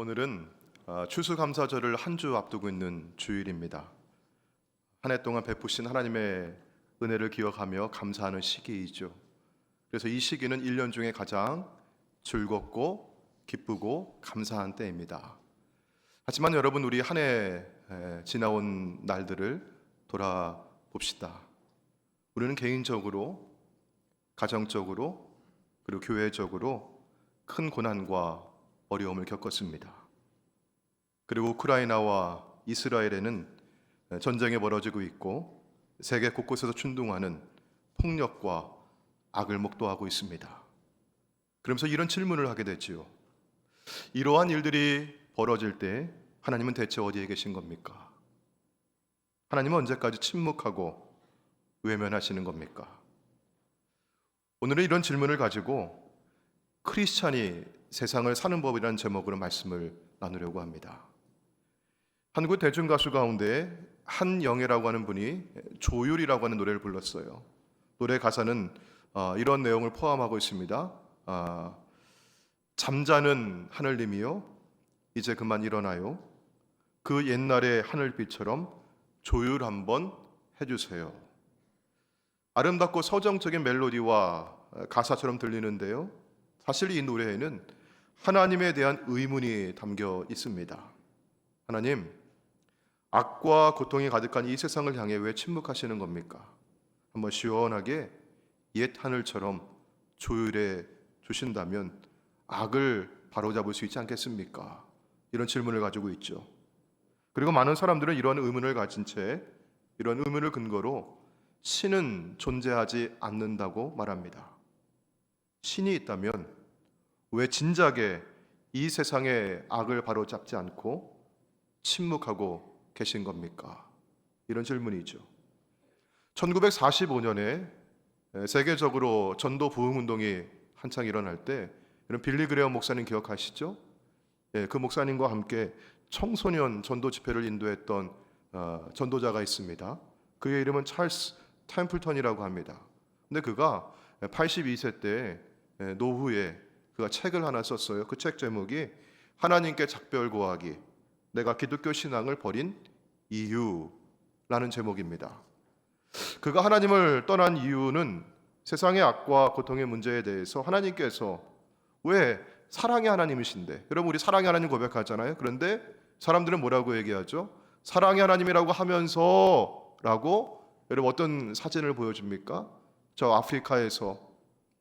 오늘은 추수감사절을 한 주 앞두고 있는 주일입니다. 한 해 동안 베푸신 하나님의 은혜를 기억하며 감사하는 시기이죠. 그래서 이 시기는 1년 중에 가장 즐겁고 기쁘고 감사한 때입니다. 하지만 여러분, 우리 한 해 지나온 날들을 돌아봅시다. 우리는 개인적으로, 가정적으로, 그리고 교회적으로 큰 고난과 어려움을 겪었습니다. 그리고 우크라이나와 이스라엘에는 전쟁이 벌어지고 있고 세계 곳곳에서 충동하는 폭력과 악을 목도하고 있습니다. 그러면서 이런 질문을 하게 되지요. 이러한 일들이 벌어질 때 하나님은 대체 어디에 계신 겁니까? 하나님은 언제까지 침묵하고 외면하시는 겁니까? 오늘은 이런 질문을 가지고 크리스찬이 세상을 사는 법이라는 제목으로 말씀을 나누려고 합니다. 한국 대중가수 가운데 한영애라고 하는 분이 조율이라고 하는 노래를 불렀어요. 노래 가사는 이런 내용을 포함하고 있습니다. 잠자는 하늘님이요, 이제 그만 일어나요. 그 옛날의 하늘빛처럼 조율 한번 해주세요. 아름답고 서정적인 멜로디와 가사처럼 들리는데요, 사실 이 노래에는 하나님에 대한 의문이 담겨 있습니다. 하나님, 악과 고통이 가득한 이 세상을 향해 왜 침묵하시는 겁니까? 한번 시원하게 옛 하늘처럼 조율해 주신다면 악을 바로잡을 수 있지 않겠습니까? 이런 질문을 가지고 있죠. 그리고 많은 사람들은 이런 의문을 가진 채, 이런 의문을 근거로 신은 존재하지 않는다고 말합니다. 신이 있다면 왜 진작에 이 세상의 악을 바로잡지 않고 침묵하고 계신 겁니까? 이런 질문이죠. 1945년에 세계적으로 전도 부흥 운동이 한창 일어날 때, 이런 빌리 그레엄 목사님 기억하시죠? 그 목사님과 함께 청소년 전도 집회를 인도했던 전도자가 있습니다. 그의 이름은 찰스 템플턴이라고 합니다. 근데 그가 82세 때 노후에 그가 책을 하나 썼어요. 그 책 제목이 하나님께 작별 구하기, 내가 기독교 신앙을 버린 이유라는 제목입니다. 그가 하나님을 떠난 이유는 세상의 악과 고통의 문제에 대해서 하나님께서 왜 사랑의 하나님이신데, 여러분 우리 사랑의 하나님 고백하잖아요. 그런데 사람들은 뭐라고 얘기하죠? 사랑의 하나님이라고 하면서 라고, 여러분 어떤 사진을 보여줍니까? 저 아프리카에서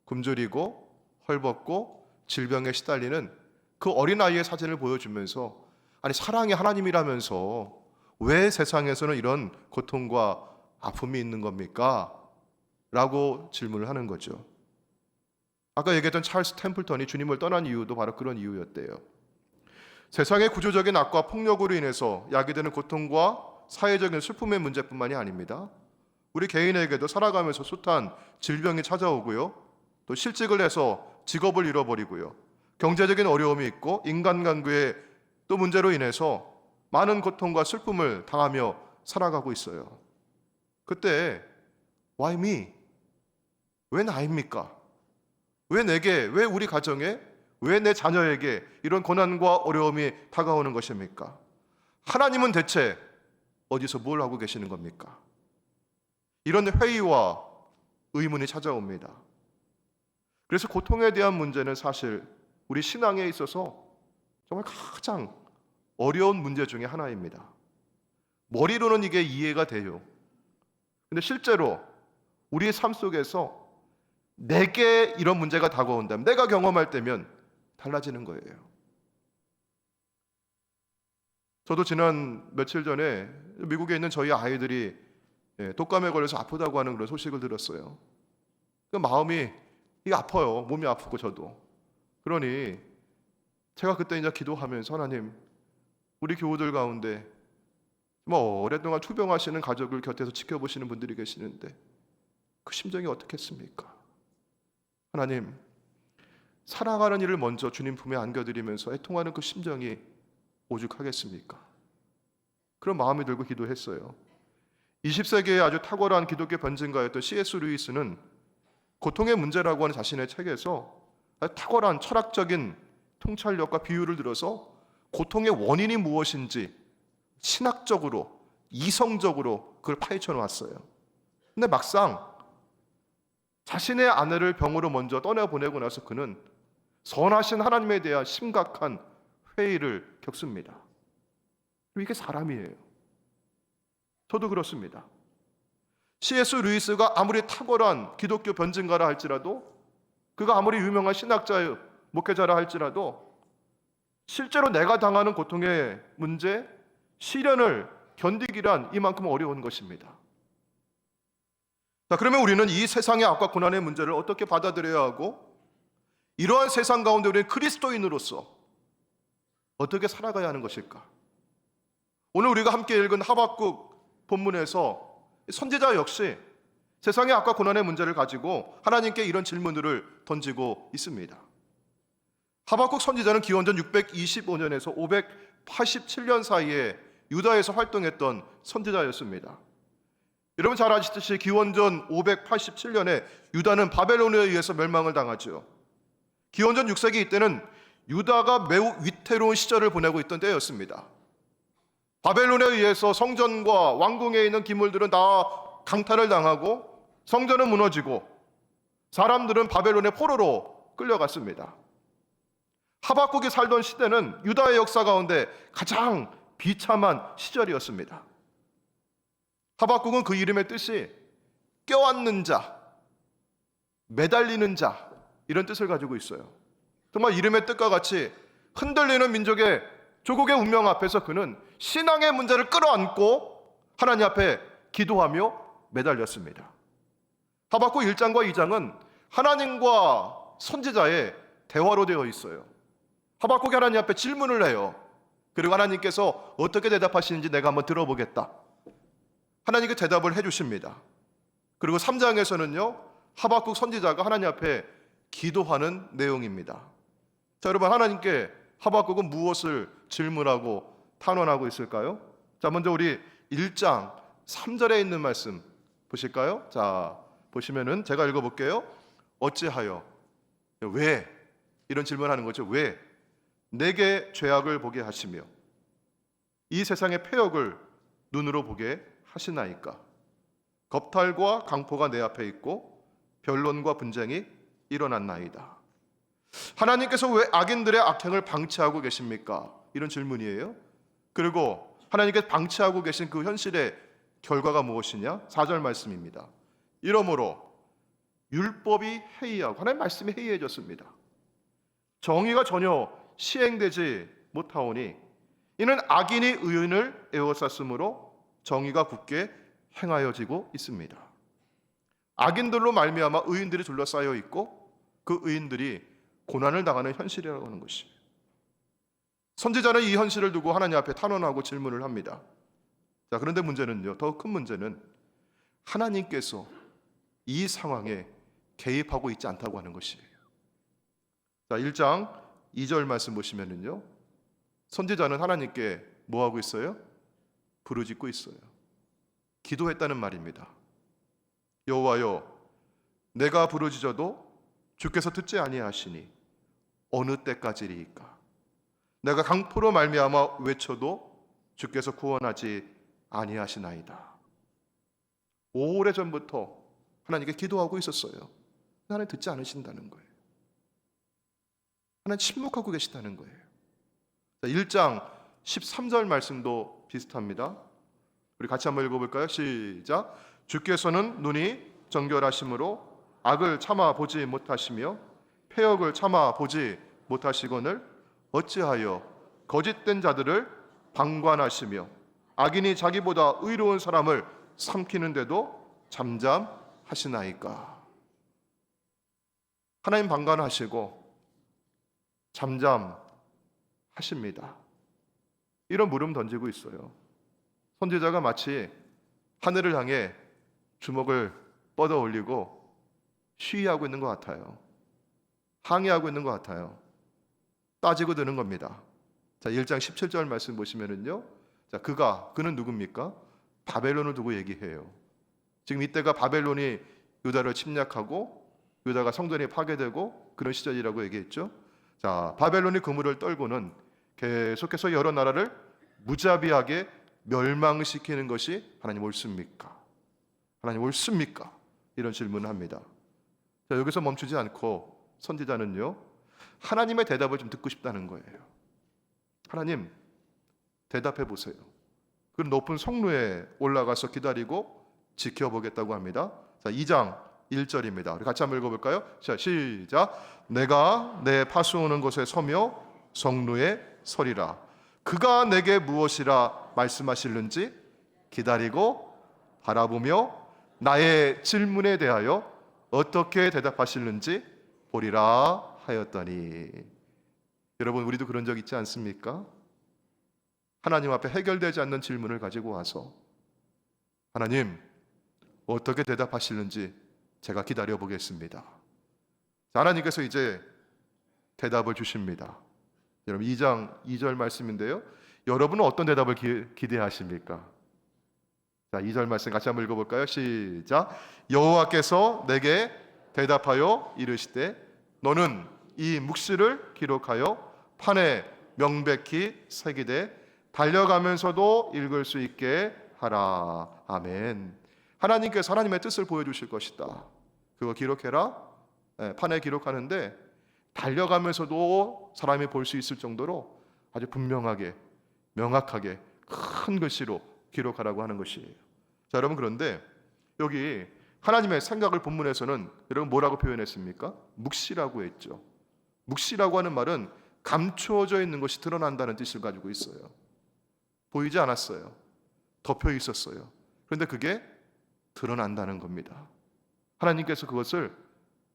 굶주리고 헐벗고 질병에 시달리는 그 어린아이의 사진을 보여주면서, 아니 사랑의 하나님이라면서 왜 세상에서는 이런 고통과 아픔이 있는 겁니까? 라고 질문을 하는 거죠. 아까 얘기했던 찰스 템플턴이 주님을 떠난 이유도 바로 그런 이유였대요. 세상의 구조적인 악과 폭력으로 인해서 야기되는 고통과 사회적인 슬픔의 문제뿐만이 아닙니다. 우리 개인에게도 살아가면서 숱한 질병이 찾아오고요, 또 실직을 해서 직업을 잃어버리고요, 경제적인 어려움이 있고 인간관계의 또 문제로 인해서 많은 고통과 슬픔을 당하며 살아가고 있어요. 그때 Why me? 왜 나입니까? 왜 내게, 왜 우리 가정에, 왜 내 자녀에게 이런 고난과 어려움이 다가오는 것입니까? 하나님은 대체 어디서 뭘 하고 계시는 겁니까? 이런 회의와 의문이 찾아옵니다. 그래서 고통에 대한 문제는 사실 우리 신앙에 있어서 정말 가장 어려운 문제 중에 하나입니다. 머리로는 이게 이해가 돼요. 근데 실제로 우리의 삶 속에서 내게 이런 문제가 다가온다면, 내가 경험할 때면 달라지는 거예요. 저도 지난 며칠 전에 미국에 있는 저희 아이들이 독감에 걸려서 아프다고 하는 그런 소식을 들었어요. 그 마음이 아파요. 몸이 아프고 저도. 그러니 제가 그때 이제 기도하면서, 하나님, 우리 교우들 가운데 오랫동안 투병하시는 가족을 곁에서 지켜보시는 분들이 계시는데 그 심정이 어떻겠습니까? 하나님, 사랑하는 이를 먼저 주님 품에 안겨드리면서 애통하는 그 심정이 오죽하겠습니까? 그런 마음이 들고 기도했어요. 20세기의 아주 탁월한 기독교 변증가였던 C.S. 루이스는 고통의 문제라고 하는 자신의 책에서 탁월한 철학적인 통찰력과 비유를 들어서 고통의 원인이 무엇인지 신학적으로, 이성적으로 그걸 파헤쳐 놓았어요. 근데 막상 자신의 아내를 병으로 먼저 떠나보내고 나서 그는 선하신 하나님에 대한 심각한 회의를 겪습니다. 이게 사람이에요. 저도 그렇습니다. C.S. 루이스가 아무리 탁월한 기독교 변증가라 할지라도, 그가 아무리 유명한 신학자의 목회자라 할지라도 실제로 내가 당하는 고통의 문제, 시련을 견디기란 이만큼 어려운 것입니다. 자, 그러면 우리는 이 세상의 악과 고난의 문제를 어떻게 받아들여야 하고, 이러한 세상 가운데 우리는 그리스도인으로서 어떻게 살아가야 하는 것일까? 오늘 우리가 함께 읽은 하박국 본문에서 선지자 역시 세상의 악과 고난의 문제를 가지고 하나님께 이런 질문들을 던지고 있습니다. 하박국 선지자는 기원전 625년에서 587년 사이에 유다에서 활동했던 선지자였습니다. 여러분 잘 아시듯이 기원전 587년에 유다는 바벨론에 의해서 멸망을 당하죠. 기원전 6세기 이때는 유다가 매우 위태로운 시절을 보내고 있던 때였습니다. 바벨론에 의해서 성전과 왕궁에 있는 기물들은 다 강탈을 당하고 성전은 무너지고 사람들은 바벨론의 포로로 끌려갔습니다. 하박국이 살던 시대는 유다의 역사 가운데 가장 비참한 시절이었습니다. 하박국은 그 이름의 뜻이 껴안는 자, 매달리는 자, 이런 뜻을 가지고 있어요. 정말 이름의 뜻과 같이 흔들리는 민족의 조국의 운명 앞에서 그는 신앙의 문제를 끌어안고 하나님 앞에 기도하며 매달렸습니다. 하박국 1장과 2장은 하나님과 선지자의 대화로 되어 있어요. 하박국이 하나님 앞에 질문을 해요. 그리고 하나님께서 어떻게 대답하시는지 내가 한번 들어보겠다. 하나님께 대답을 해주십니다. 그리고 3장에서는요, 하박국 선지자가 하나님 앞에 기도하는 내용입니다. 자, 여러분, 하나님께 하박국은 무엇을 질문하고 탄원하고 있을까요? 자, 먼저 우리 1장 3절에 있는 말씀 보실까요? 자, 보시면은 제가 읽어볼게요. 어찌하여, 왜? 이런 질문하는 거죠. 왜? 내게 죄악을 보게 하시며 이 세상의 패역을 눈으로 보게 하시나이까? 겁탈과 강포가 내 앞에 있고 변론과 분쟁이 일어났나이다. 하나님께서 왜 악인들의 악행을 방치하고 계십니까? 이런 질문이에요. 그리고 하나님께서 방치하고 계신 그 현실의 결과가 무엇이냐? 4절 말씀입니다. 이러므로 율법이 해이하고, 하나님 말씀이 해이해졌습니다. 정의가 전혀 시행되지 못하오니 이는 악인이 의인을 에워쌌으므로 정의가 굳게 행하여지고 있습니다. 악인들로 말미암아 의인들이 둘러싸여 있고 그 의인들이 고난을 당하는 현실이라고 하는 것이에요. 선지자는 이 현실을 두고 하나님 앞에 탄원하고 질문을 합니다. 자, 그런데 문제는요, 더 큰 문제는 하나님께서 이 상황에 개입하고 있지 않다고 하는 것이에요. 자, 1장 2절 말씀 보시면은요, 선지자는 하나님께 뭐 하고 있어요? 부르짖고 있어요. 기도했다는 말입니다. 여호와여, 내가 부르짖어도 주께서 듣지 아니하시니 어느 때까지리이까? 내가 강포로 말미암아 외쳐도 주께서 구원하지 아니하시나이다. 오래전부터 하나님께 기도하고 있었어요. 하나님 듣지 않으신다는 거예요. 하나님 침묵하고 계시다는 거예요. 1장 13절 말씀도 비슷합니다. 우리 같이 한번 읽어볼까요? 시작. 주께서는 눈이 정결하심으로 악을 참아 보지 못하시며 패역을 참아 보지 못하시거늘 어찌하여 거짓된 자들을 방관하시며 악인이 자기보다 의로운 사람을 삼키는데도 잠잠하시나이까? 하나님 방관하시고 잠잠하십니다. 이런 물음 던지고 있어요. 선지자가 마치 하늘을 향해 주먹을 뻗어 올리고 시위하고 있는 것 같아요. 항의하고 있는 것 같아요. 따지고 드는 겁니다. 자, 1장 17절 말씀 보시면은요, 자, 그는 누굽니까? 바벨론을 두고 얘기해요. 지금 이때가 바벨론이 유다를 침략하고 유다가 성전이 파괴되고 그런 시절이라고 얘기했죠. 자, 바벨론이 그물을 떨고는 계속해서 여러 나라를 무자비하게 멸망시키는 것이 하나님 옳습니까? 하나님 옳습니까? 이런 질문을 합니다. 자, 여기서 멈추지 않고 선지자는요, 하나님의 대답을 좀 듣고 싶다는 거예요. 하나님, 대답해 보세요. 그 높은 성루에 올라가서 기다리고 지켜보겠다고 합니다. 자, 2장 1절입니다. 우리 같이 한번 읽어볼까요? 자, 시작. 내가 내 파수오는 곳에 서며 성루에 서리라. 그가 내게 무엇이라 말씀하실는지 기다리고 바라보며 나의 질문에 대하여 어떻게 대답하실는지 보리라 하였더니. 여러분, 우리도 그런 적 있지 않습니까? 하나님 앞에 해결되지 않는 질문을 가지고 와서 하나님, 어떻게 대답하실는지 제가 기다려 보겠습니다. 하나님께서 이제 대답을 주십니다. 여러분, 2장 2절 말씀인데요, 여러분은 어떤 대답을 기대하십니까? 자, 2절 말씀 같이 한번 읽어볼까요? 시작. 여호와께서 내게 대답하여 이르시되 너는 이 묵시를 기록하여 판에 명백히 새기되 달려가면서도 읽을 수 있게 하라. 아멘. 하나님께서 하나님의 뜻을 보여주실 것이다. 그거 기록해라. 판에 기록하는데 달려가면서도 사람이 볼 수 있을 정도로 아주 분명하게, 명확하게 큰 글씨로 기록하라고 하는 것이에요. 자, 여러분, 그런데 여기 하나님의 생각을 본문에서는 여러분 뭐라고 표현했습니까? 묵시라고 했죠. 묵시라고 하는 말은 감추어져 있는 것이 드러난다는 뜻을 가지고 있어요. 보이지 않았어요. 덮여 있었어요. 그런데 그게 드러난다는 겁니다. 하나님께서 그것을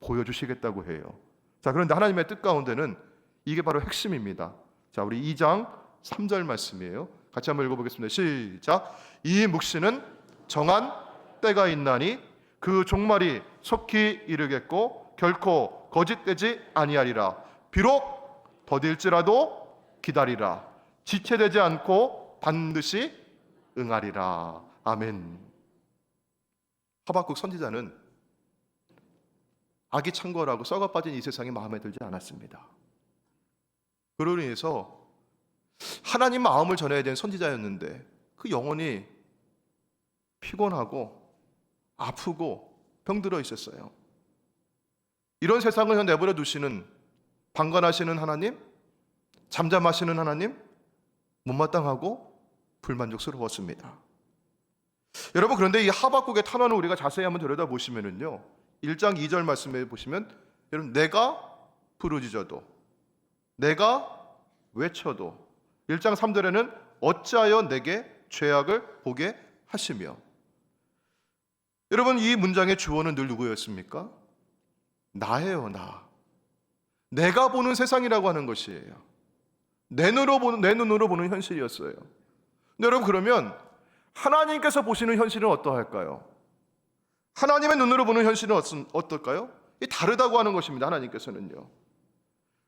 보여주시겠다고 해요. 자, 그런데 하나님의 뜻 가운데는 이게 바로 핵심입니다. 자, 우리 2장 3절 말씀이에요. 같이 한번 읽어보겠습니다. 시작. 이 묵시는 정한 때가 있나니 그 종말이 속히 이르겠고 결코 거짓되지 아니하리라. 비록 더딜지라도 기다리라. 지체되지 않고 반드시 응하리라. 아멘. 하박국 선지자는 악이 창궐하고 썩어 빠진 이 세상이 마음에 들지 않았습니다. 그로 인해서 하나님 마음을 전해야 되는 선지자였는데 그 영혼이 피곤하고 아프고 병들어 있었어요. 이런 세상을 그냥 내버려 두시는 방관하시는 하나님, 잠잠하시는 하나님, 못마땅하고 불만족스러웠습니다. 여러분, 그런데 이 하박국의 탄원을 우리가 자세히 한번 들여다보시면은요, 1장 2절 말씀에 보시면 여러분, 내가 부르짖어도 내가 외쳐도 1장 3절에는 어찌하여 내게 죄악을 보게 하시며. 여러분, 이 문장의 주어는 늘 누구였습니까? 나예요. 나. 내가 보는 세상이라고 하는 것이에요. 내 눈으로 보는 현실이었어요. 근데 여러분, 그러면 하나님께서 보시는 현실은 어떠할까요? 하나님의 눈으로 보는 현실은 어떨까요? 이 다르다고 하는 것입니다. 하나님께서는요,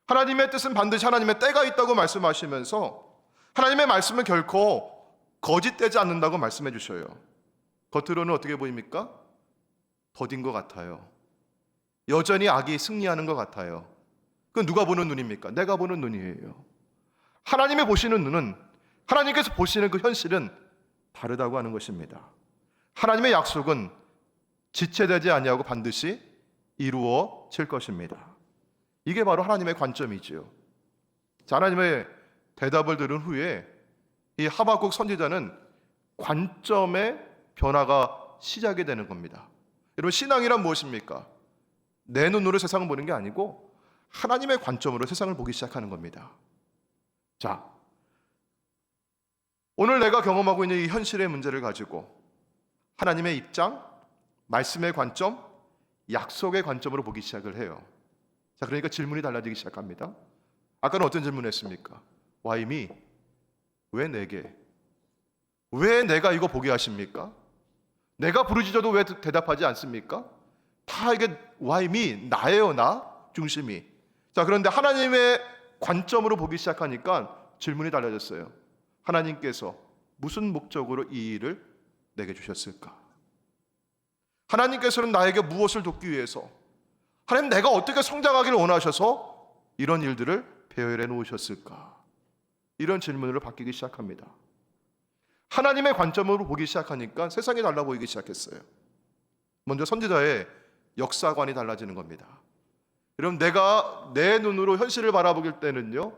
하나님의 뜻은 반드시 하나님의 때가 있다고 말씀하시면서 하나님의 말씀은 결코 거짓되지 않는다고 말씀해 주셔요. 겉으로는 어떻게 보입니까? 더딘 것 같아요. 여전히 악이 승리하는 것 같아요. 그건 누가 보는 눈입니까? 내가 보는 눈이에요. 하나님이 보시는 눈은, 하나님께서 보시는 그 현실은 다르다고 하는 것입니다. 하나님의 약속은 지체되지 아니하고 반드시 이루어질 것입니다. 이게 바로 하나님의 관점이지요. 자, 하나님의 대답을 들은 후에 이 하박국 선지자는 관점의 변화가 시작이 되는 겁니다. 여러분, 신앙이란 무엇입니까? 내 눈으로 세상을 보는 게 아니고 하나님의 관점으로 세상을 보기 시작하는 겁니다. 자, 오늘 내가 경험하고 있는 이 현실의 문제를 가지고 하나님의 입장, 말씀의 관점, 약속의 관점으로 보기 시작을 해요. 자, 그러니까 질문이 달라지기 시작합니다. 아까는 어떤 질문을 했습니까? Why me? 왜 내게? 왜 내가 이거 보게 하십니까? 내가 부르짖어도 왜 대답하지 않습니까? 다 이게 Why me? 나예요, 나 중심이. 자, 그런데 하나님의 관점으로 보기 시작하니까 질문이 달라졌어요. 하나님께서 무슨 목적으로 이 일을 내게 주셨을까? 하나님께서는 나에게 무엇을 돕기 위해서, 하나님 내가 어떻게 성장하기를 원하셔서 이런 일들을 배열해 놓으셨을까? 이런 질문으로 바뀌기 시작합니다. 하나님의 관점으로 보기 시작하니까 세상이 달라 보이기 시작했어요. 먼저 선지자의 역사관이 달라지는 겁니다. 여러분, 내가 내 눈으로 현실을 바라보길 때는요,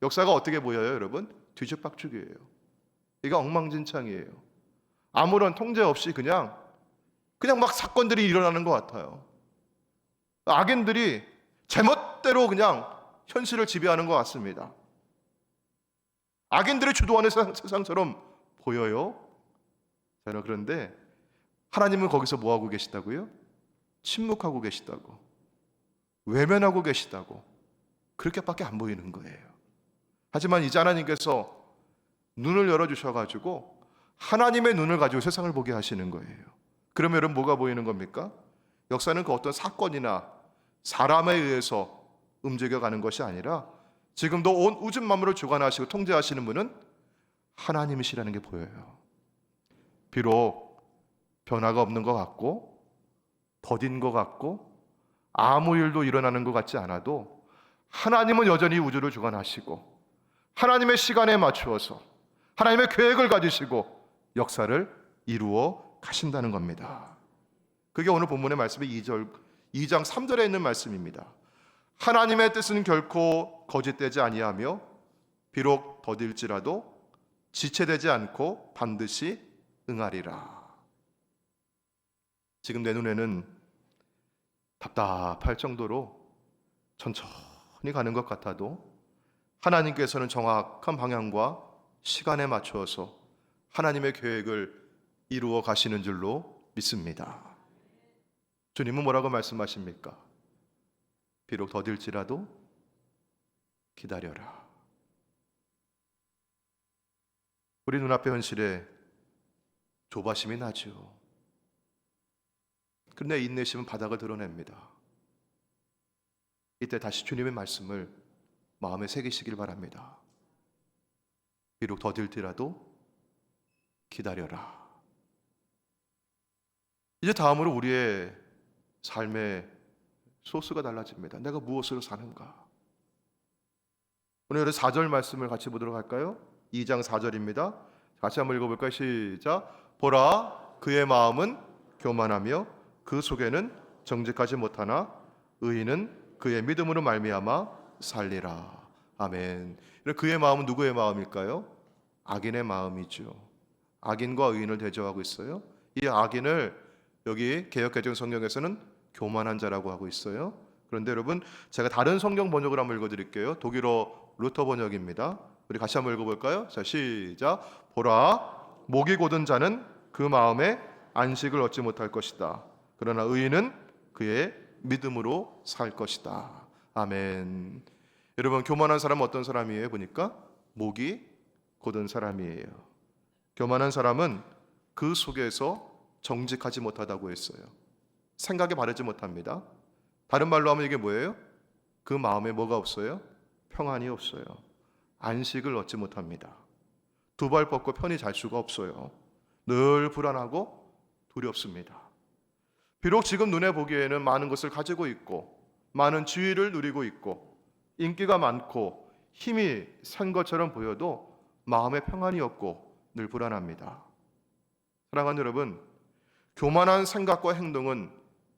역사가 어떻게 보여요, 여러분? 뒤죽박죽이에요. 이게 엉망진창이에요. 아무런 통제 없이 그냥 막 사건들이 일어나는 것 같아요. 악인들이 제멋대로 그냥 현실을 지배하는 것 같습니다. 악인들이 주도하는 세상처럼 보여요. 자, 그런데 하나님은 거기서 뭐하고 계시다고요? 침묵하고 계시다고, 외면하고 계시다고, 그렇게밖에 안 보이는 거예요. 하지만 이제 하나님께서 눈을 열어주셔가지고 하나님의 눈을 가지고 세상을 보게 하시는 거예요. 그러면 여러분, 뭐가 보이는 겁니까? 역사는 그 어떤 사건이나 사람에 의해서 움직여가는 것이 아니라 지금도 온 우주 만물을 주관하시고 통제하시는 분은 하나님이시라는 게 보여요. 비록 변화가 없는 것 같고 더딘 것 같고 아무 일도 일어나는 것 같지 않아도 하나님은 여전히 우주를 주관하시고 하나님의 시간에 맞추어서 하나님의 계획을 가지시고 역사를 이루어 가신다는 겁니다. 그게 오늘 본문의 말씀의 2장 3절에 있는 말씀입니다. 하나님의 뜻은 결코 거짓되지 아니하며 비록 더딜지라도 지체되지 않고 반드시 응하리라. 지금 내 눈에는 답답할 정도로 천천히 가는 것 같아도 하나님께서는 정확한 방향과 시간에 맞추어서 하나님의 계획을 이루어 가시는 줄로 믿습니다. 주님은 뭐라고 말씀하십니까? 비록 더딜지라도 기다려라. 우리 눈앞의 현실에 조바심이 나죠. 그런데 인내심은 바닥을 드러냅니다. 이때 다시 주님의 말씀을 마음에 새기시길 바랍니다. 비록 더딜지라도 기다려라. 이제 다음으로 우리의 삶의 소스가 달라집니다. 내가 무엇으로 사는가? 오늘 4절 말씀을 같이 보도록 할까요? 2장 4절입니다. 같이 한번 읽어볼까요? 시작. 보라, 그의 마음은 교만하며 그 속에는 정직하지 못하나 의인은 그의 믿음으로 말미암아 살리라. 아멘. 그의 마음은 누구의 마음일까요? 악인의 마음이죠. 악인과 의인을 대조하고 있어요. 이 악인을 여기 개역개정 성경에서는 교만한 자라고 하고 있어요. 그런데 여러분, 제가 다른 성경 번역을 한번 읽어드릴게요. 독일어 루터 번역입니다. 우리 같이 한번 읽어볼까요? 자, 시작. 보라, 목이 곧은 자는 그 마음에 안식을 얻지 못할 것이다. 그러나 의인은 그의 믿음으로 살 것이다. 아멘. 여러분, 교만한 사람은 어떤 사람이에요? 보니까 목이 곧은 사람이에요. 교만한 사람은 그 속에서 정직하지 못하다고 했어요. 생각에 바르지 못합니다. 다른 말로 하면 이게 뭐예요? 그 마음에 뭐가 없어요? 평안이 없어요. 안식을 얻지 못합니다. 두 발 뻗고 편히 잘 수가 없어요. 늘 불안하고 두렵습니다. 비록 지금 눈에 보기에는 많은 것을 가지고 있고 많은 지위를 누리고 있고 인기가 많고 힘이 센 것처럼 보여도 마음에 평안이 없고 늘 불안합니다. 사랑하는 여러분, 교만한 생각과 행동은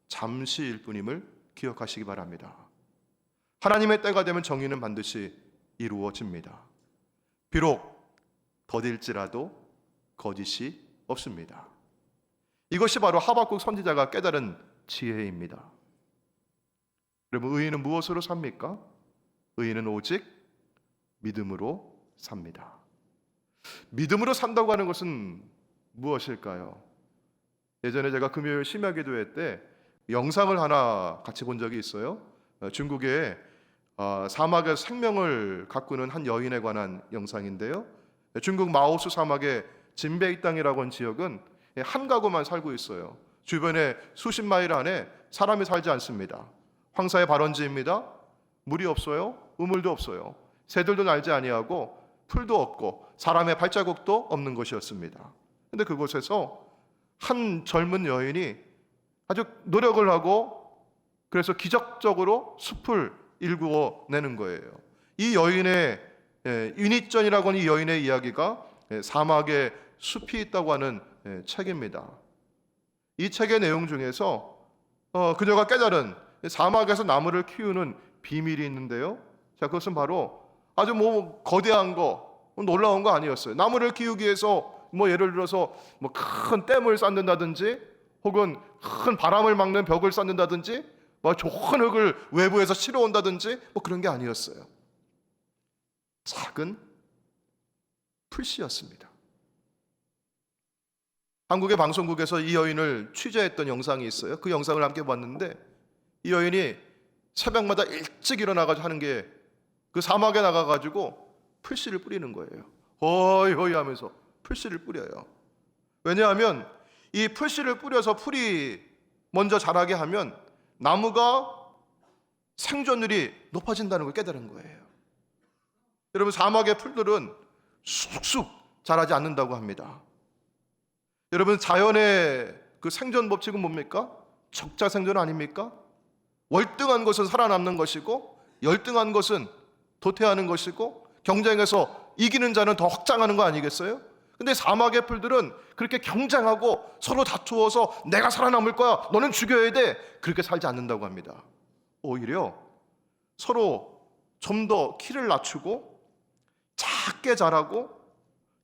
잠시일 뿐임을 기억하시기 바랍니다. 하나님의 때가 되면 정의는 반드시 이루어집니다. 비록 더딜지라도 거짓이 없습니다. 이것이 바로 하박국 선지자가 깨달은 지혜입니다. 여러분, 의인은 무엇으로 삽니까? 의인은 오직 믿음으로 삽니다. 믿음으로 산다고 하는 것은 무엇일까요? 예전에 제가 금요일 심야기도회 때 영상을 하나 같이 본 적이 있어요. 중국의 사막에서 생명을 가꾸는 한 여인에 관한 영상인데요. 중국 마오수 사막의 진베이 땅이라고 하는 지역은 한 가구만 살고 있어요. 주변에 수십 마일 안에 사람이 살지 않습니다. 황사의 발원지입니다. 물이 없어요. 우물도 없어요. 새들도 날지 아니하고 풀도 없고 사람의 발자국도 없는 곳이었습니다. 그런데 그곳에서 한 젊은 여인이 아주 노력을 하고 그래서 기적적으로 숲을 일구어 내는 거예요. 이 여인의 유니전이라고 하는 이 여인의 이야기가 사막에 숲이 있다고 하는 책입니다. 이 책의 내용 중에서 그녀가 깨달은 사막에서 나무를 키우는 비밀이 있는데요. 자, 그것은 바로 아주 거대한 거, 놀라운 거 아니었어요. 나무를 키우기 위해서 예를 들어서 큰 댐을 쌓는다든지, 혹은 큰 바람을 막는 벽을 쌓는다든지, 좋은 흙을 외부에서 실어 온다든지 그런 게 아니었어요. 작은 풀씨였습니다. 한국의 방송국에서 이 여인을 취재했던 영상이 있어요. 그 영상을 함께 봤는데, 이 여인이 새벽마다 일찍 일어나가지고 하는 게 그 사막에 나가가지고 풀씨를 뿌리는 거예요. 허이 하면서 풀씨를 뿌려요. 왜냐하면 이 풀씨를 뿌려서 풀이 먼저 자라게 하면 나무가 생존율이 높아진다는 걸 깨달은 거예요. 여러분, 사막의 풀들은 쑥쑥 자라지 않는다고 합니다. 여러분, 자연의 그 생존 법칙은 뭡니까? 적자 생존 아닙니까? 월등한 것은 살아남는 것이고, 열등한 것은 도태하는 것이고, 경쟁에서 이기는 자는 더 확장하는 거 아니겠어요? 근데 사막의 풀들은 그렇게 경쟁하고 서로 다투어서 내가 살아남을 거야, 너는 죽여야 돼, 그렇게 살지 않는다고 합니다. 오히려 서로 좀 더 키를 낮추고 작게 자라고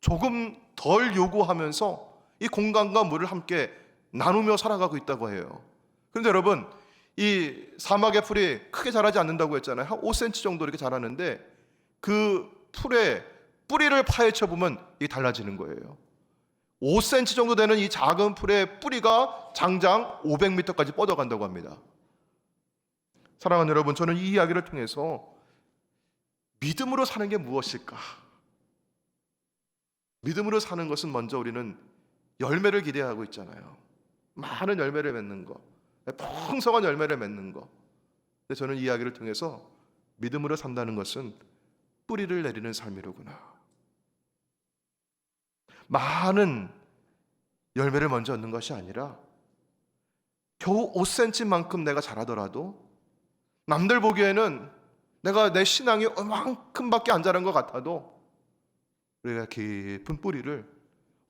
조금 덜 요구하면서 이 공간과 물을 함께 나누며 살아가고 있다고 해요. 그런데 여러분, 이 사막의 풀이 크게 자라지 않는다고 했잖아요. 한 5cm 정도 이렇게 자라는데, 그 풀에 뿌리를 파헤쳐 보면 이게 달라지는 거예요. 5cm 정도 되는 이 작은 풀의 뿌리가 장장 500m까지 뻗어간다고 합니다. 사랑하는 여러분, 저는 이 이야기를 통해서 믿음으로 사는 게 무엇일까? 믿음으로 사는 것은 먼저 우리는 열매를 기대하고 있잖아요. 많은 열매를 맺는 거, 풍성한 열매를 맺는 거. 근데 저는 이 이야기를 통해서 믿음으로 산다는 것은 뿌리를 내리는 삶이로구나. 많은 열매를 먼저 얻는 것이 아니라 겨우 5cm만큼 내가 자라더라도, 남들 보기에는 내가 내 신앙이 얼만큼밖에 안 자란 것 같아도, 우리가 깊은 뿌리를,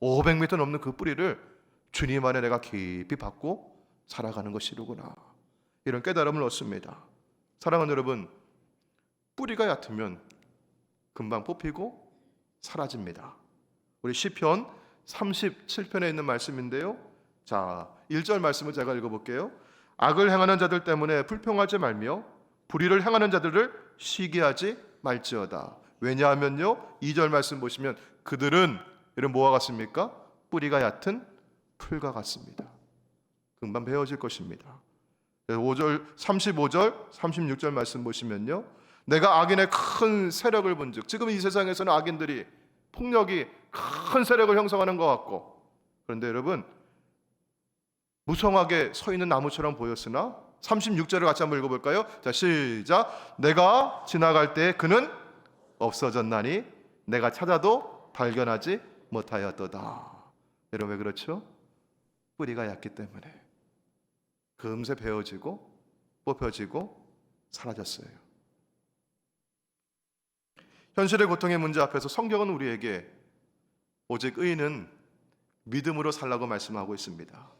500m 넘는 그 뿌리를 주님 안에 내가 깊이 받고 살아가는 것이로구나, 이런 깨달음을 얻습니다. 사랑하는 여러분, 뿌리가 얕으면 금방 뽑히고 사라집니다. 우리 시편 37편에 있는 말씀인데요. 자, 1절 말씀을 제가 읽어볼게요. 악을 행하는 자들 때문에 불평하지 말며 불의를 행하는 자들을 쉬게 하지 말지어다. 왜냐하면요, 2절 말씀 보시면 그들은 이런 뭐와 같습니까? 뿌리가 얕은 풀과 같습니다. 금방 베어질 것입니다. 5절, 35절, 36절 말씀 보시면요, 내가 악인의 큰 세력을 본즉, 지금 이 세상에서는 악인들이 폭력이 큰 세력을 형성하는 것 같고, 그런데 여러분, 무성하게 서 있는 나무처럼 보였으나 36절을 같이 한번 읽어볼까요? 자, 시작. 내가 지나갈 때 그는 없어졌나니 내가 찾아도 발견하지 못하였도다. 여러분, 왜 그렇죠? 뿌리가 얕기 때문에 금세 베어지고 뽑혀지고 사라졌어요. 현실의 고통의 문제 앞에서 성경은 우리에게 오직 의인은 믿음으로 살라고 말씀하고 있습니다.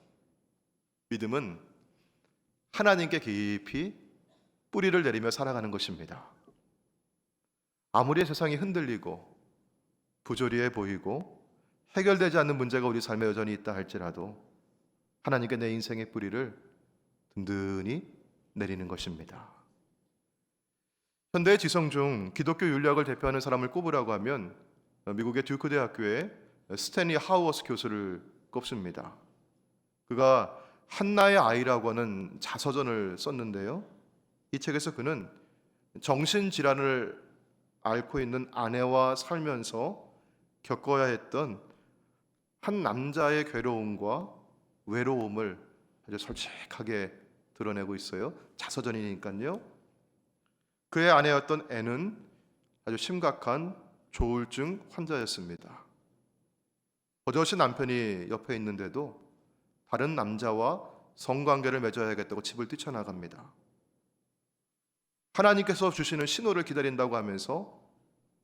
믿음은 하나님께 깊이 뿌리를 내리며 살아가는 것입니다. 아무리 세상이 흔들리고 부조리해 보이고 해결되지 않는 문제가 우리 삶에 여전히 있다 할지라도 하나님께 내 인생의 뿌리를 든든히 내리는 것입니다. 현대의 지성 중 기독교 윤리학을 대표하는 사람을 꼽으라고 하면 미국의 듀크 대학교의 스탠리 하우어스 교수를 꼽습니다. 그가 한나의 아이라고 하는 자서전을 썼는데요, 이 책에서 그는 정신질환을 앓고 있는 아내와 살면서 겪어야 했던 한 남자의 괴로움과 외로움을 아주 솔직하게 드러내고 있어요. 자서전이니까요. 그의 아내였던 앤은 아주 심각한 조울증 환자였습니다. 버젓이 남편이 옆에 있는데도 다른 남자와 성관계를 맺어야겠다고 집을 뛰쳐나갑니다. 하나님께서 주시는 신호를 기다린다고 하면서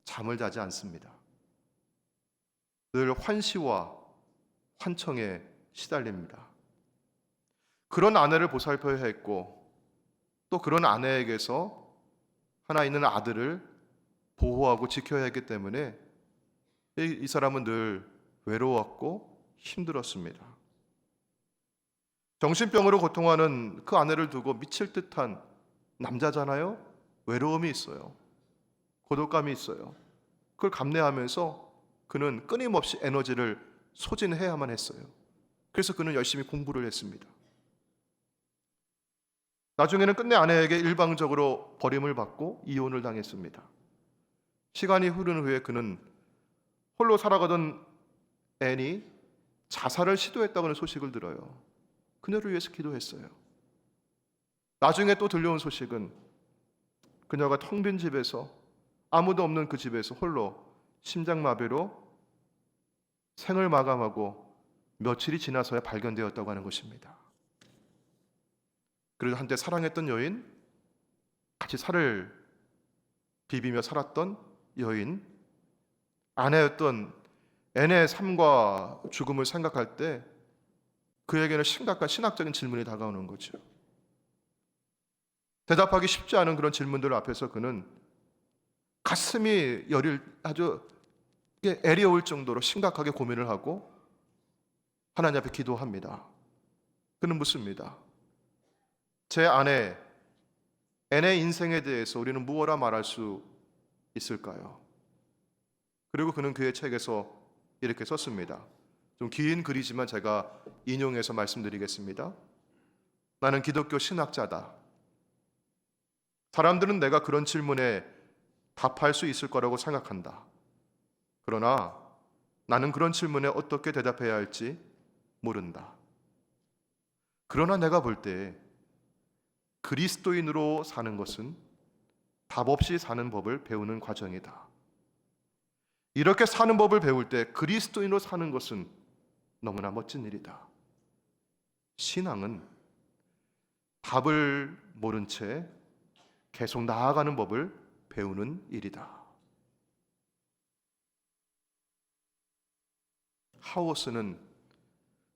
잠을 자지 않습니다. 늘 환시와 환청에 시달립니다. 그런 아내를 보살펴야 했고 또 그런 아내에게서 하나 있는 아들을 보호하고 지켜야 했기 때문에 이 사람은 늘 외로웠고 힘들었습니다. 정신병으로 고통하는 그 아내를 두고 미칠 듯한 남자잖아요. 외로움이 있어요. 고독감이 있어요. 그걸 감내하면서 그는 끊임없이 에너지를 소진해야만 했어요. 그래서 그는 열심히 공부를 했습니다. 나중에는 끝내 아내에게 일방적으로 버림을 받고 이혼을 당했습니다. 시간이 흐른 후에 그는 홀로 살아가던 앤이 자살을 시도했다고 하는 소식을 들어요. 그녀를 위해서 기도했어요. 나중에 또 들려온 소식은 그녀가 텅 빈 집에서, 아무도 없는 그 집에서 홀로 심장마비로 생을 마감하고 며칠이 지나서야 발견되었다고 하는 것입니다. 그래도 한때 사랑했던 여인, 같이 살을 비비며 살았던 여인, 아내였던 앤의 삶과 죽음을 생각할 때 그에게는 심각한 신학적인 질문이 다가오는 거죠. 대답하기 쉽지 않은 그런 질문들 앞에서 그는 가슴이 여릴 아주 애려올 정도로 심각하게 고민을 하고 하나님 앞에 기도합니다. 그는 묻습니다. 제 아내 앤의 인생에 대해서 우리는 무엇라 말할 수 있을까요? 그리고 그는 그의 책에서 이렇게 썼습니다. 좀 긴 글이지만 제가 인용해서 말씀드리겠습니다. 나는 기독교 신학자다. 사람들은 내가 그런 질문에 답할 수 있을 거라고 생각한다. 그러나 나는 그런 질문에 어떻게 대답해야 할지 모른다. 그러나 내가 볼 때 그리스도인으로 사는 것은 답 없이 사는 법을 배우는 과정이다. 이렇게 사는 법을 배울 때 그리스도인으로 사는 것은 너무나 멋진 일이다. 신앙은 답을 모른 채 계속 나아가는 법을 배우는 일이다. 하우스는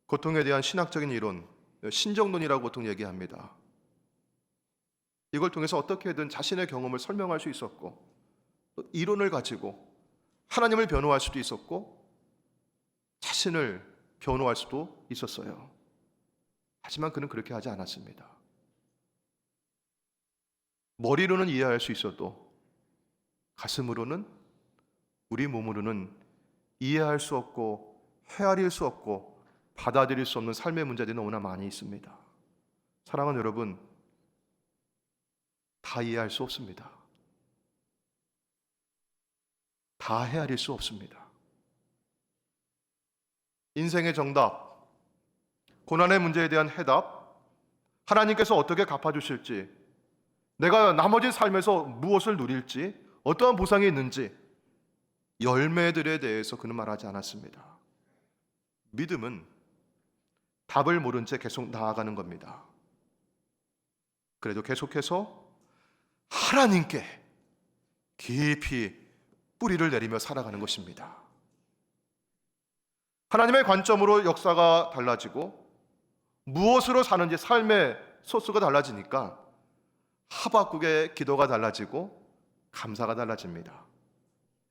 고통에 대한 신학적인 이론, 신정론이라고 보통 얘기합니다. 이걸 통해서 어떻게든 자신의 경험을 설명할 수 있었고, 또 이론을 가지고 하나님을 변호할 수도 있었고, 자신을 변호할 수도 있었어요. 하지만 그는 그렇게 하지 않았습니다. 머리로는 이해할 수 있어도 가슴으로는, 우리 몸으로는 이해할 수 없고 헤아릴 수 없고 받아들일 수 없는 삶의 문제들이 너무나 많이 있습니다. 사랑하는 여러분, 다 이해할 수 없습니다. 다 헤아릴 수 없습니다. 인생의 정답, 고난의 문제에 대한 해답, 하나님께서 어떻게 갚아주실지, 내가 나머지 삶에서 무엇을 누릴지, 어떠한 보상이 있는지, 열매들에 대해서 그는 말하지 않았습니다. 믿음은 답을 모른 채 계속 나아가는 겁니다. 그래도 계속해서 하나님께 깊이 뿌리를 내리며 살아가는 것입니다. 하나님의 관점으로 역사가 달라지고 무엇으로 사는지 삶의 소스가 달라지니까 하박국의 기도가 달라지고 감사가 달라집니다.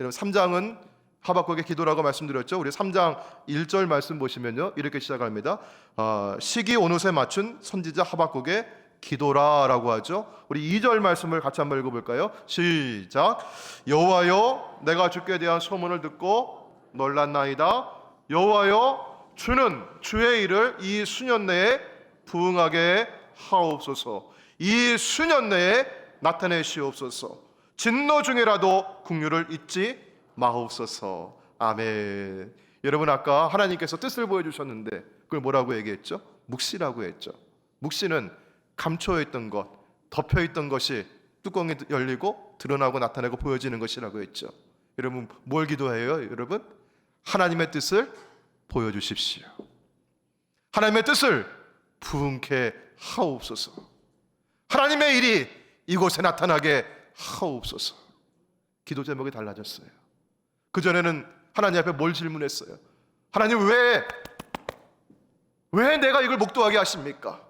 여러분 3장은 하박국의 기도라고 말씀드렸죠. 우리 3장 1절 말씀 보시면요, 이렇게 시작합니다. 시기 온옷에 맞춘 선지자 하박국의 기도라라고 하죠. 우리 2절 말씀을 같이 한번 읽어볼까요? 시작. 여호와여, 내가 주께 대한 소문을 듣고 놀랐나이다. 여호와여, 주는 주의 일을 이 수년 내에 부응하게 하옵소서. 이 수년 내에 나타내시옵소서. 진노 중이라도 긍휼을 잊지 마옵소서. 아멘. 여러분, 아까 하나님께서 뜻을 보여주셨는데 그걸 뭐라고 얘기했죠? 묵시라고 했죠. 묵시는 감춰있던 것, 덮여있던 것이 뚜껑이 열리고 드러나고 나타나고 보여지는 것이라고 했죠. 여러분, 뭘 기도해요? 여러분, 하나님의 뜻을 보여주십시오. 하나님의 뜻을 부응케 하옵소서. 하나님의 일이 이곳에 나타나게 하옵소서. 기도 제목이 달라졌어요. 그전에는 하나님 앞에 뭘 질문했어요? 하나님, 왜 내가 이걸 목도하게 하십니까?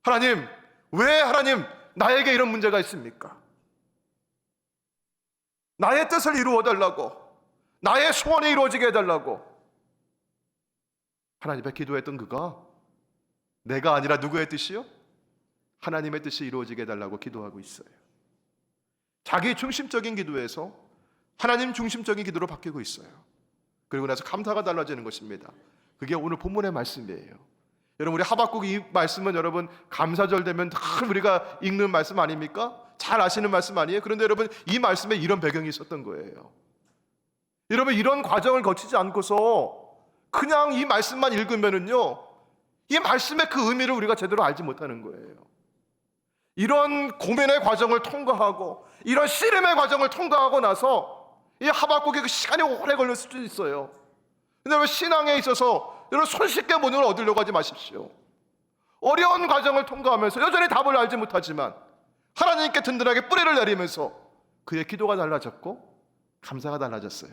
하나님, 왜 하나님 나에게 이런 문제가 있습니까? 나의 뜻을 이루어 달라고, 나의 소원이 이루어지게 해달라고 하나님 앞에 기도했던 그가 내가 아니라 누구의 뜻이요? 하나님의 뜻이 이루어지게 해달라고 기도하고 있어요. 자기 중심적인 기도에서 하나님 중심적인 기도로 바뀌고 있어요. 그리고 나서 감사가 달라지는 것입니다. 그게 오늘 본문의 말씀이에요. 여러분, 우리 하박국 이 말씀은 여러분 감사절 되면 늘 우리가 읽는 말씀 아닙니까? 잘 아시는 말씀 아니에요? 그런데 여러분, 이 말씀에 이런 배경이 있었던 거예요. 여러분, 이런 과정을 거치지 않고서 그냥 이 말씀만 읽으면은요, 이 말씀의 그 의미를 우리가 제대로 알지 못하는 거예요. 이런 고민의 과정을 통과하고 이런 씨름의 과정을 통과하고 나서 이 하박국의 그 시간이 오래 걸릴 수도 있어요. 근데 여러분, 신앙에 있어서 여러분 손쉽게 본능을 얻으려고 하지 마십시오. 어려운 과정을 통과하면서 여전히 답을 알지 못하지만 하나님께 든든하게 뿌리를 내리면서 그의 기도가 달라졌고 감사가 달라졌어요.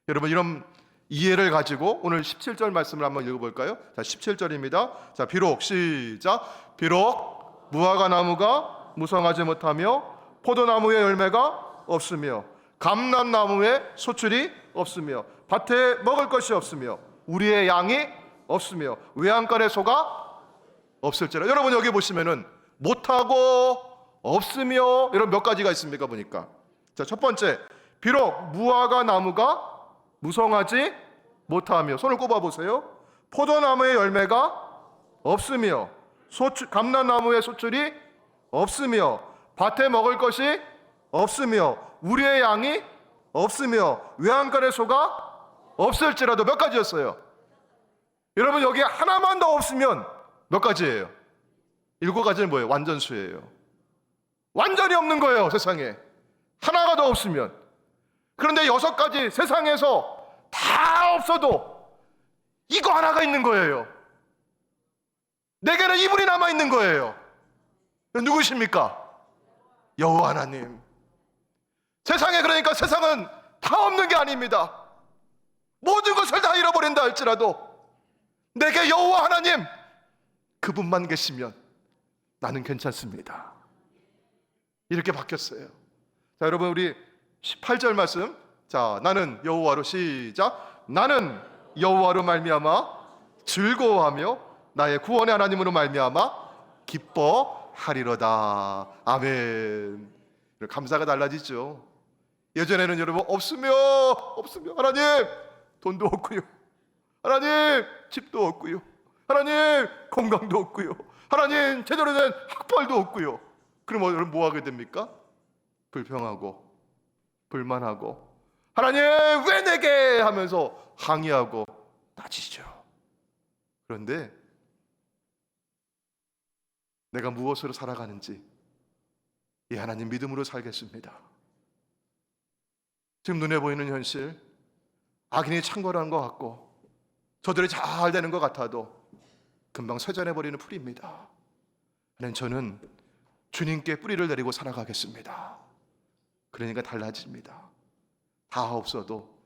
여러분, 이런 이해를 가지고 오늘 17절 말씀을 한번 읽어볼까요? 자, 17절입니다. 자, 비록 시작. 비록 무화과 나무가 무성하지 못하며 포도나무의 열매가 없으며 감람나무에 소출이 없으며 밭에 먹을 것이 없으며 우리의 양이 없으며 외양간에 소가 없을지라. 여러분, 여기 보시면은 못하고 없으며 이런 몇 가지가 있습니까 보니까. 자, 첫 번째, 비록 무화과 나무가 무성하지 못하며, 손을 꼽아 보세요. 포도나무의 열매가 없으며 감람나무의 소출이 없으며 밭에 먹을 것이 없으며 우리의 양이 없으며 외양간에 소가 없을지라도. 몇 가지였어요? 여러분, 여기 하나만 더 없으면 몇 가지예요? 7가지는 뭐예요? 완전수예요. 완전히 없는 거예요, 세상에. 하나가 더 없으면. 그런데 6가지 세상에서 다 없어도 이거 하나가 있는 거예요. 내게는 이분이 남아 있는 거예요. 누구십니까? 여호와 하나님. 세상에, 그러니까 세상은 다 없는 게 아닙니다. 모든 것을 다 잃어버린다 할지라도 내게 여호와 하나님 그분만 계시면 나는 괜찮습니다. 이렇게 바뀌었어요. 자, 여러분, 우리 18절 말씀. 자, 나는 여호와로, 시작. 나는 여호와로 말미암아 즐거워하며 나의 구원의 하나님으로 말미암아 기뻐하리로다. 아멘. 감사가 달라지죠. 예전에는 여러분 없으며 하나님 돈도 없고요, 하나님 집도 없고요, 하나님 건강도 없고요, 하나님 제대로 된 학벌도 없고요. 그럼 여러분 뭐 하게 됩니까? 불평하고 불만하고 하나님 왜 내게 하면서 항의하고 따지죠. 그런데 내가 무엇으로 살아가는지 이 하나님 믿음으로 살겠습니다. 지금 눈에 보이는 현실, 악인이 창궐한 것 같고 저들이 잘 되는 것 같아도 금방 쇠잔해버리는 풀입니다. 저는 주님께 뿌리를 내리고 살아가겠습니다. 그러니까 달라집니다. 다 없어도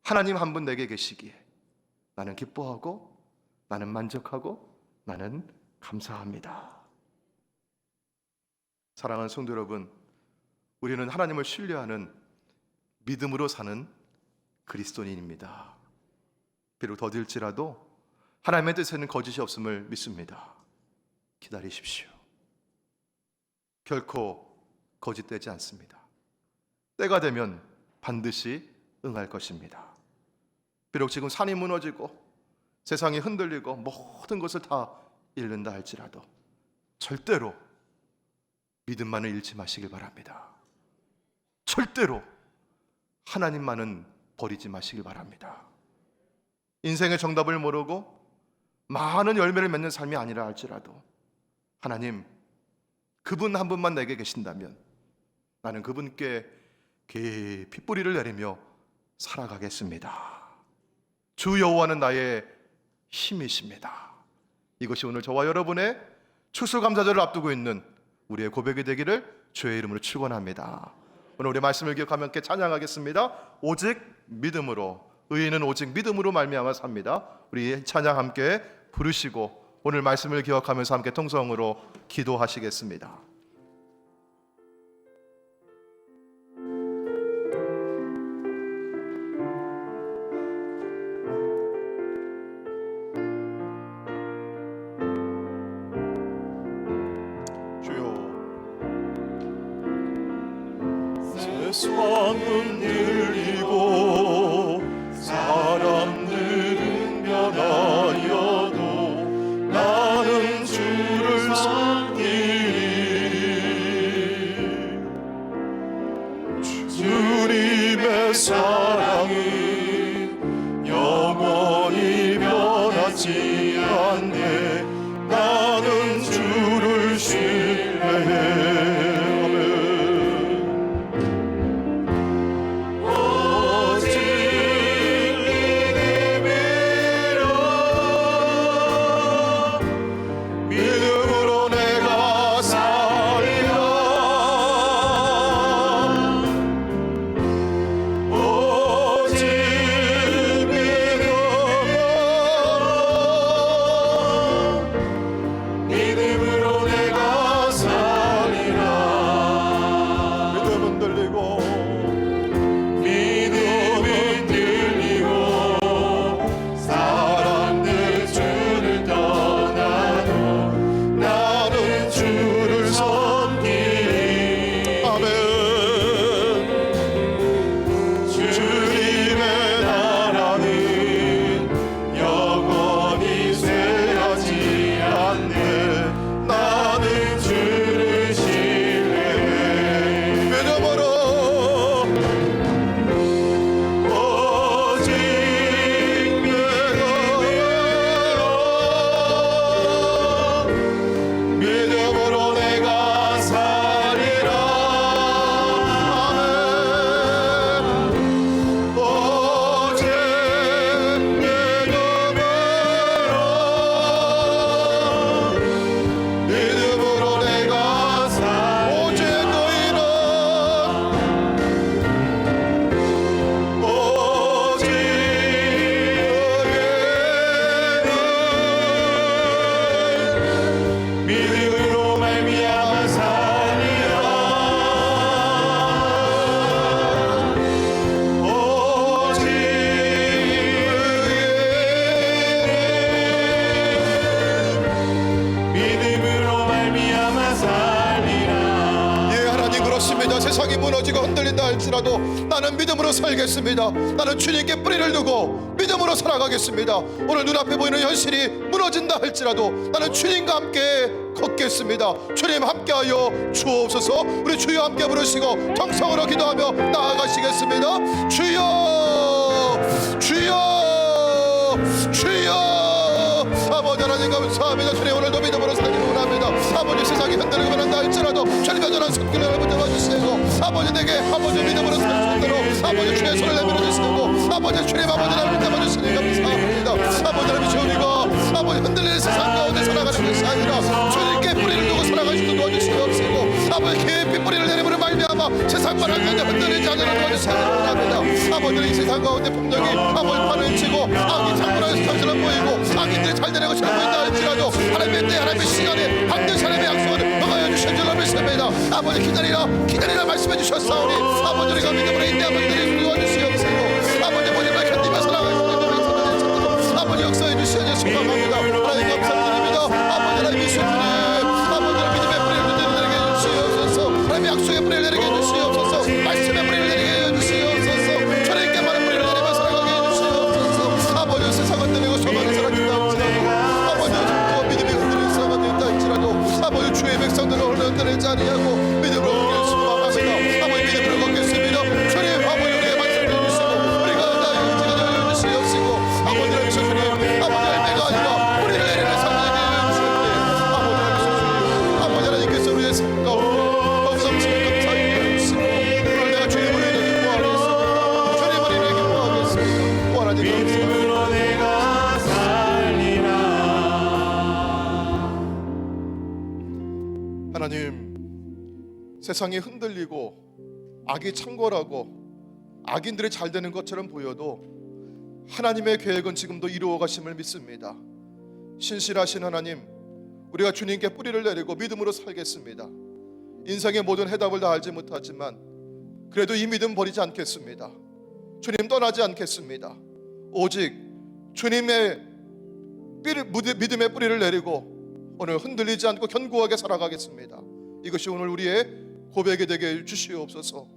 하나님 한 분 내게 계시기에 나는 기뻐하고 나는 만족하고 나는 감사합니다. 사랑하는 성도 여러분, 우리는 하나님을 신뢰하는 믿음으로 사는 그리스도인입니다. 비록 더딜지라도 하나님의 뜻에는 거짓이 없음을 믿습니다. 기다리십시오. 결코 거짓되지 않습니다. 때가 되면 반드시 응할 것입니다. 비록 지금 산이 무너지고 세상이 흔들리고 모든 것을 다 잃는다 할지라도 절대로 믿음만을 잃지 마시길 바랍니다. 절대로 하나님만은 버리지 마시길 바랍니다. 인생의 정답을 모르고 많은 열매를 맺는 삶이 아니라 할지라도 하나님 그분 한 분만 내게 계신다면 나는 그분께 깊이 뿌리를 내리며 살아가겠습니다. 주 여호와는 나의 힘이십니다. 이것이 오늘 저와 여러분의 추수감사절을 앞두고 있는 우리의 고백이 되기를 주의 이름으로 축원합니다. 오늘 우리 말씀을 기억하며 함께 찬양하겠습니다. 오직 믿음으로, 의인은 오직 믿음으로 말미암아 삽니다. 우리 찬양 함께 부르시고 오늘 말씀을 기억하면서 함께 통성으로 기도하시겠습니다. 세상은 늘리고 사람들은 변하여도 나는 주를 섬기리. 주님의 사랑은 영원히 변하지 않네. 나는 주를 신뢰해. 세상이 무너지고 흔들린다 할지라도 나는 믿음으로 살겠습니다. 나는 주님께 뿌리를 두고 믿음으로 살아가겠습니다. 오늘 눈앞에 보이는 현실이 무너진다 할지라도 나는 주님과 함께 걷겠습니다. 주님 함께하여 주옵소서. 우리 주여 함께 부르시고 통성으로 기도하며 나아가시겠습니다. 주여 주여 주여. 아버지 하나님 감사합니다. 주님 오늘도 믿음으로 살기를 원합니다. 아버지 세상이 흔들리고 변한다 할지라도 주님의 전한 손길을 붙잡아 주시고 아버지 내게 아버지 믿음으로 살 수 있도록 아버지 주의 손을 내밀어 주시고 아버지 주님 아버지 나를 붙잡아 주시니 감사합니다. 아버지 하나님 주님과 아버지 흔들리는 세상 가운데 살아가는 것이 아니라 주님께 뿌리를 두고 살아가시고 도와주시옵시고 아버지 깊이 뿌리를 내리므로 말미암아 세상만 한 가운데 흔들리지 않으려 도와주시기 원합니다. 아버지는 이 세상 가운데 폭력이 아버지 판을 치고 악이 창문하여서 정신을 보이고 악인들이 잘 되는 것처럼 보인다 할지라도 하나님의 때 하나님의 시간에 반드시 하나님의 약속을 응하여 주실 줄 믿습니다. 아버지 기다리라 말씀해 주셨사오니 아버지 우리가 믿음으로 인내하며 기다리시고 도와주시옵시고 아버지 모든 걸 견디며 살아가시는 아버지 역사해 주시니 소망합니다. 하나님 감사드립니다. 아버지 하나님 이수주님 아버지 믿음의 뿌리를 내리게 해주시옵소서. 하나님의 약속의 뿌리를 내리게 해주시옵소서. 말씀의 뿌리를 내리게 해주시옵소서. 주님께 많은 뿌리를 내리며 살아가게 해주시옵소서. 아버지 세상은 들리고 소망이 사라진다 할지라도 아버지 믿음이 흔들리는 세상은 된다 할지라도 아버지 주의 백성들을 흔들리지 아니하고 믿음으로 소망합니다. 아버지 믿음으로 걷겠습니다. 주님 아버지 우리의 말씀을 주시고 우리가 나의 의지가 되어 주시옵시고 아버지 하나님 주님 아버지 내가 아니라 뿌리를 내리는 삶에게 주시옵시고 아버지 하나님께서 우리의 삶 가운데 넘치는 감사히 해주시고 오늘 내가 주님을 위해 기뻐하겠습니다. 주님을 위해 기뻐하겠습니다. 하나님 감사합니다. 하나님 세상이 흔들리고 악이 창궐하고 악인들이 잘 되는 것처럼 보여도 하나님의 계획은 지금도 이루어 가심을 믿습니다. 신실하신 하나님, 우리가 주님께 뿌리를 내리고 믿음으로 살겠습니다. 인생의 모든 해답을 다 알지 못하지만 그래도 이 믿음 버리지 않겠습니다. 주님 떠나지 않겠습니다. 오직 주님의 믿음의 뿌리를 내리고 오늘 흔들리지 않고 견고하게 살아가겠습니다. 이것이 오늘 우리의 고백이 되게 주시옵소서.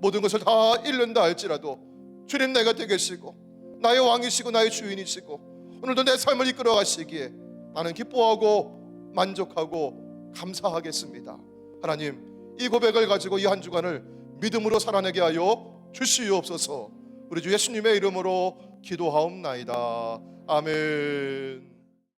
모든 것을 다 잃는다 할지라도 주님 내가 되겠시고 나의 왕이시고 나의 주인이시고 오늘도 내 삶을 이끌어 가시기에 나는 기뻐하고 만족하고 감사하겠습니다. 하나님, 이 고백을 가지고 이 한 주간을 믿음으로 살아내게 하여 주시옵소서. 우리 주 예수님의 이름으로 기도하옵나이다. 아멘.